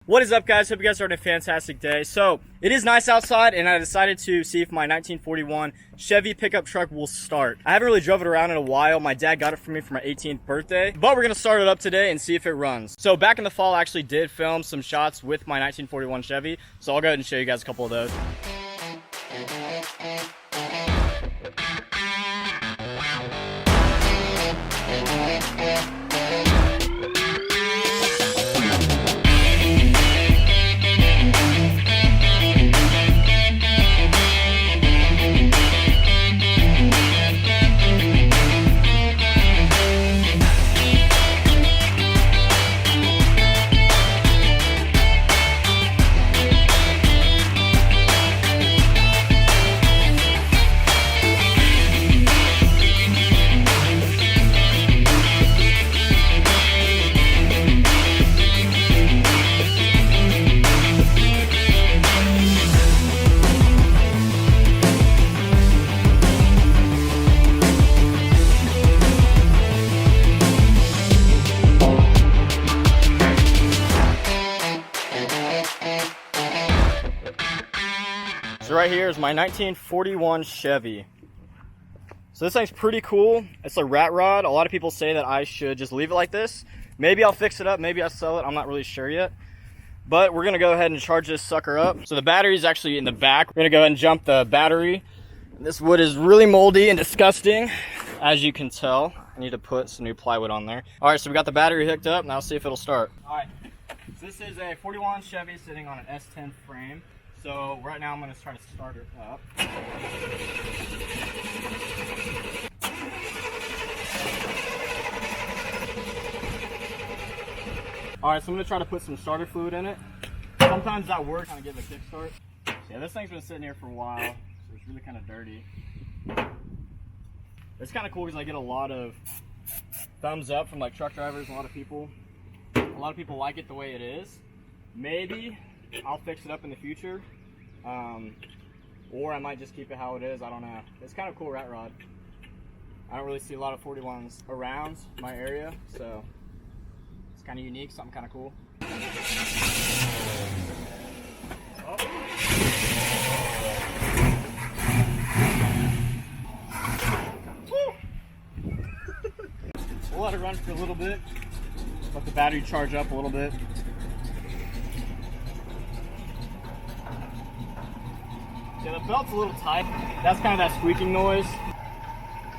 What is up, guys? Hope you guys are having a fantastic day. So it is nice outside, and I decided to see if my 1941 Chevy pickup truck will start. I haven't really drove it around in a while. My dad got it for me for my 18th birthday, but we're gonna start it up today and see if it runs. So back in the fall, I actually did film some shots with my 1941 Chevy, so I'll go ahead and show you guys a couple of those. So right here is my 1941 Chevy. So this thing's pretty cool. It's a rat rod. A lot of people say that I should just leave it like this. Maybe I'll fix it up, maybe I'll sell it, I'm not really sure yet. But we're gonna go ahead and charge this sucker up. So the battery is actually in the back. We're gonna go ahead and jump the battery. This wood is really moldy and disgusting, as you can tell. I need to put some new plywood on there. All right, so we got the battery hooked up. Now let's see if it'll start. All right, so this is a 41 Chevy sitting on an S10 frame. So right now I'm going to try to start it up. Alright, so I'm going to try to put some starter fluid in it. Sometimes that works, kind of give it a kickstart. So yeah, this thing's been sitting here for a while, so it's really kind of dirty. It's kind of cool because I get a lot of thumbs up from like truck drivers, a lot of people. A lot of people like it the way it is. Maybe I'll fix it up in the future, or I might just keep it how it is. I don't know. It's kind of a cool rat rod. I don't really see a lot of 41s around my area, so it's kind of unique, something kind of cool. We'll let it run for a little bit, let the battery charge up a little bit. Yeah, the belt's a little tight. That's kind of that squeaking noise.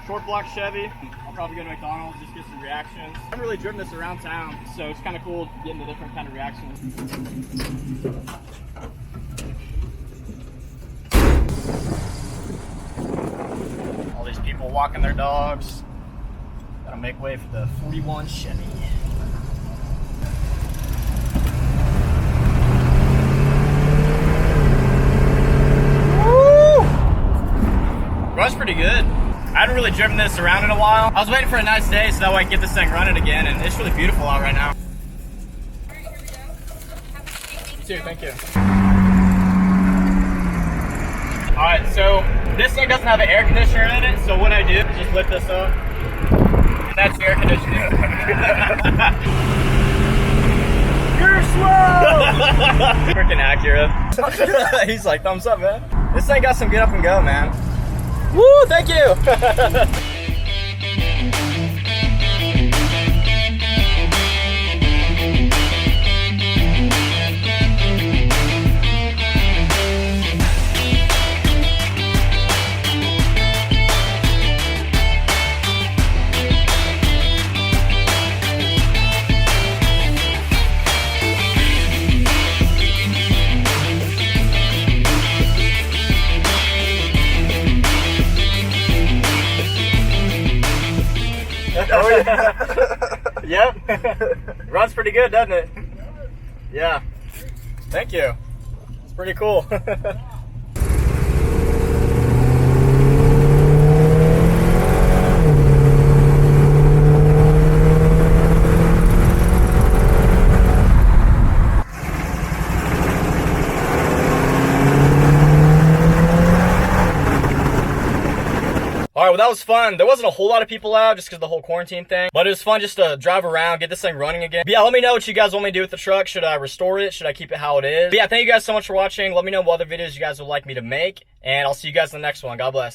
Short block Chevy. I'll probably go to McDonald's, just get some reactions. I haven't really driven this around town, so it's kind of cool getting the different kind of reactions. All these people walking their dogs. Gotta make way for the 41 Chevy. Runs pretty good. I hadn't really driven this around in a while. I was waiting for a nice day so that way I can get this thing running again, and it's really beautiful out right now. You too, thank you. Alright, so this thing doesn't have an air conditioner in it, so what I do is just lift this up, and that's the air conditioning. You're slow! Freaking Acura. He's like, thumbs up, man. This thing got some get up and go, man. Woo, thank you! Oh yeah. Yep. Runs pretty good, doesn't it? Yeah. Thank you. It's pretty cool. Alright, well that was fun. There wasn't a whole lot of people out just because of the whole quarantine thing. But it was fun just to drive around, get this thing running again. But yeah, let me know what you guys want me to do with the truck. Should I restore it? Should I keep it how it is? But yeah, thank you guys so much for watching. Let me know what other videos you guys would like me to make. And I'll see you guys in the next one. God bless.